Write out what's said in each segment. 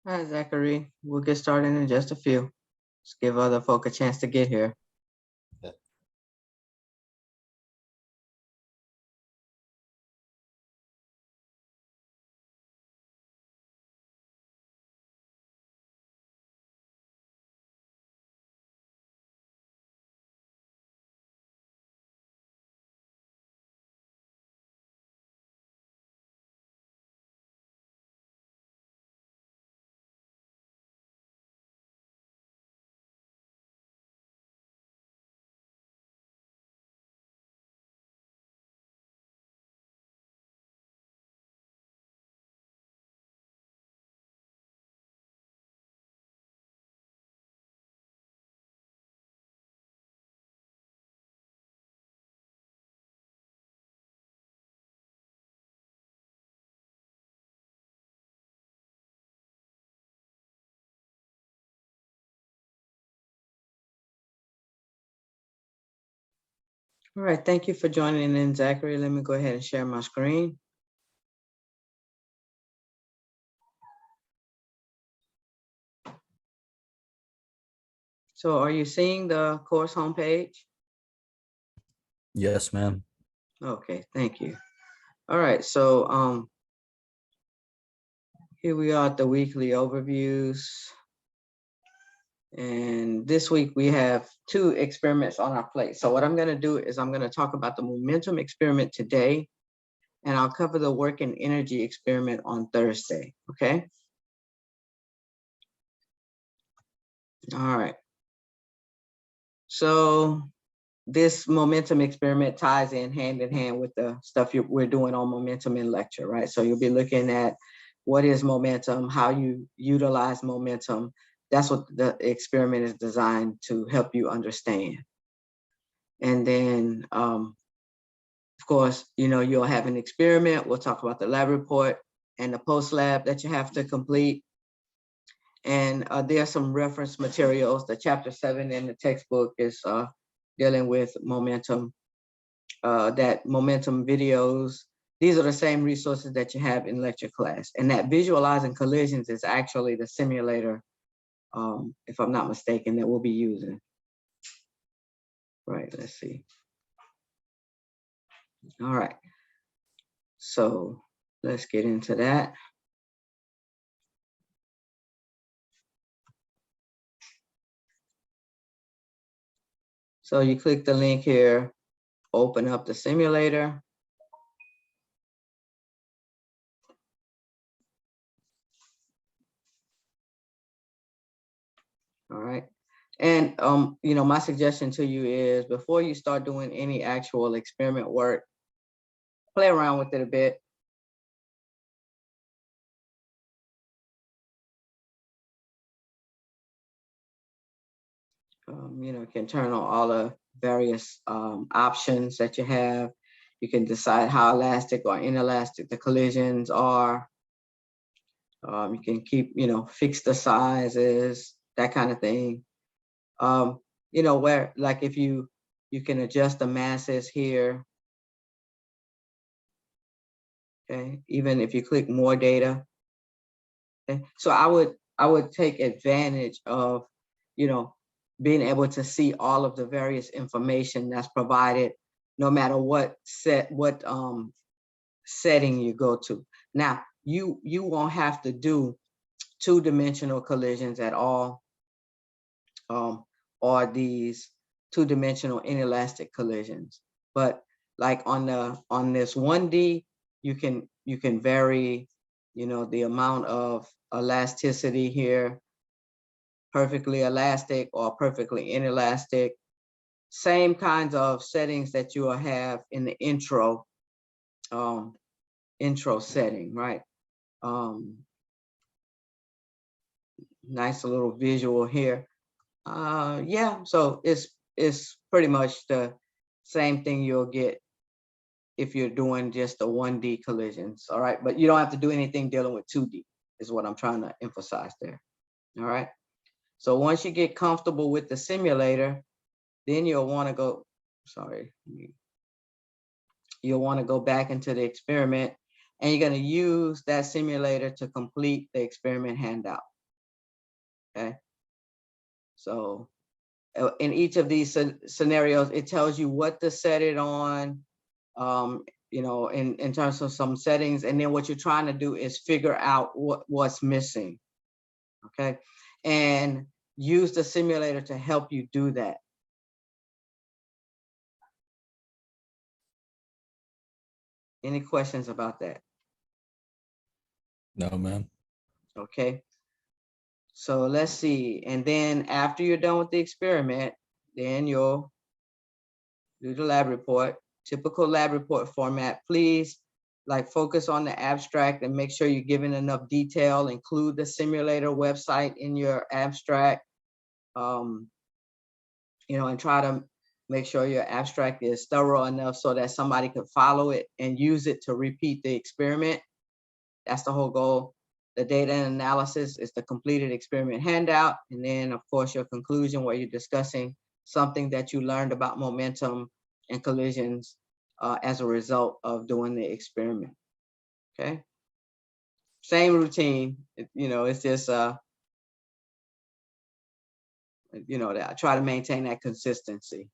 All right, Zachary, we'll get started in just a few. Just give other folk a chance to get here. Yeah. All right, thank you for joining in, Zachary. Let me go ahead and share my screen. So are you seeing the course homepage? Yes, ma'am. Okay, thank you. All right, so here we are at the weekly overviews. And this week we have 2 experiments on our plate. So what I'm gonna do is I'm gonna talk about the momentum experiment today, and I'll cover the work and energy experiment on Thursday, okay? All right. So this momentum experiment ties in hand with the stuff we're doing on momentum in lecture, right? So you'll be looking at what is momentum, how you utilize momentum. That's what the experiment is designed to help you understand. And then, of course, you'll have an experiment. We'll talk about the lab report and the post-lab that you have to complete. And there are some reference materials. The chapter 7 in the textbook is dealing with momentum, that momentum videos. These are the same resources that you have in lecture class. And that visualizing collisions is actually the simulator, if I'm not mistaken, that we'll be using. Right, let's see. All right, so let's get into that. So you click the link here, open up the simulator. All right. And my suggestion to you is before you start doing any actual experiment work, play around with it a bit. You can turn on all the various options that you have. You can decide how elastic or inelastic the collisions are. You can keep, fix the sizes, that kind of thing. Where like if you can adjust the masses here. Okay, even if you click more data. Okay, so I would take advantage of, being able to see all of the various information that's provided, no matter what setting you go to. Now, you won't have to do 2-dimensional collisions at all, or these 2-dimensional inelastic collisions. But like on this 1D, you can vary, the amount of elasticity here, perfectly elastic or perfectly inelastic. Same kinds of settings that you will have in the intro setting, right? Nice little visual here. Yeah, so it's pretty much the same thing you'll get if you're doing just the 1D collisions, all right? But you don't have to do anything dealing with 2D is what I'm trying to emphasize there, all right? So once you get comfortable with the simulator, then you'll want to go, you'll want to go back into the experiment, and you're going to use that simulator to complete the experiment handout. Okay. So in each of these scenarios, it tells you what to set it on, in terms of some settings. And then what you're trying to do is figure out what's missing. Okay. And use the simulator to help you do that. Any questions about that? No, ma'am. Okay. So let's see. And then after you're done with the experiment, then you'll do the lab report, typical lab report format. Please focus on the abstract and make sure you're giving enough detail. Include the simulator website in your abstract, and try to make sure your abstract is thorough enough so that somebody could follow it and use it to repeat the experiment. That's the whole goal. The data and analysis is the completed experiment handout. And then of course your conclusion, where you're discussing something that you learned about momentum and collisions as a result of doing the experiment. Okay. Same routine, it's just, that I try to maintain that consistency.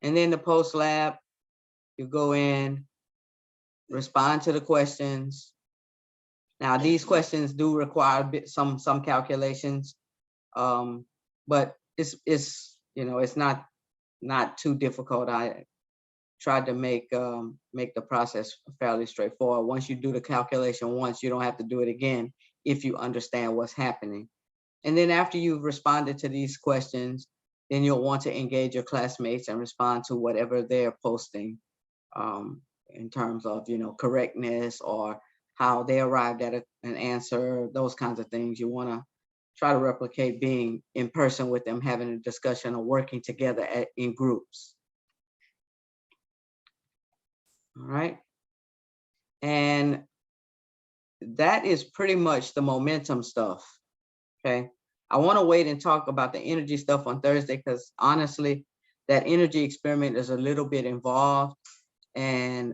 And then the post lab, you go in, respond to the questions. Now, these questions do require some calculations, but it's not too difficult. I tried to make the process fairly straightforward. Once you do the calculation once, you don't have to do it again if you understand what's happening. And then after you've responded to these questions, then you'll want to engage your classmates and respond to whatever they're posting in terms of correctness or how they arrived at an answer, those kinds of things. You want to try to replicate being in person with them, having a discussion or working together in groups. All right. And that is pretty much the momentum stuff. Okay. I want to wait and talk about the energy stuff on Thursday, because honestly, that energy experiment is a little bit involved. And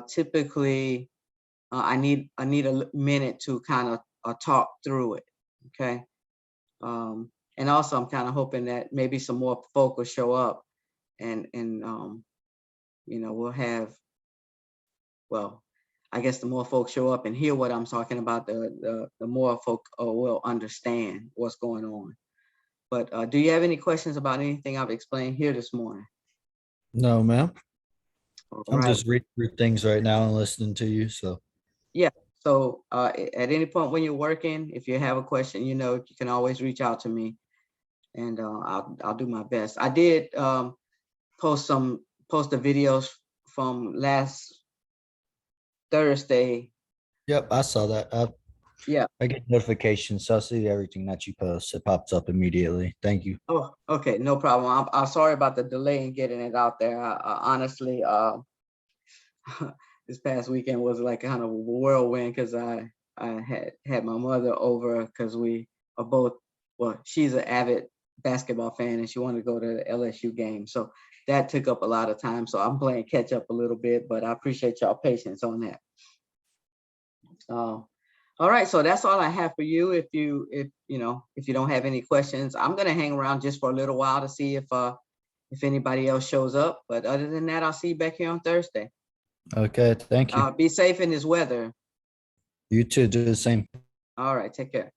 typically, I need a minute to kind of talk through it. Okay. And also I'm kind of hoping that maybe some more folk will show up and we'll have, well, I guess the more folks show up and hear what I'm talking about, the more folk will understand what's going on. But do you have any questions about anything I've explained here this morning? No, ma'am. All I'm right. just reading through things right now and listening to you. So Yeah. So at any point when you're working, if you have a question, you can always reach out to me, and I'll do my best. I did post the videos from last Thursday. yep, I saw that. Yeah. I get notifications, so I see everything that you post. It pops up immediately. Thank you. Oh, okay, no problem. I'm sorry about the delay in getting it out there. I honestly, this past weekend was like kind of a whirlwind, because I had my mother over, because we are both, well, she's an avid basketball fan and she wanted to go to the LSU game. So that took up a lot of time. So I'm playing catch up a little bit, but I appreciate y'all patience on that. All right, so that's all I have for you. If you don't have any questions, I'm gonna hang around just for a little while to see if anybody else shows up. But other than that, I'll see you back here on Thursday. Okay, thank you. Be safe in this weather. You too, do the same. All right, take care.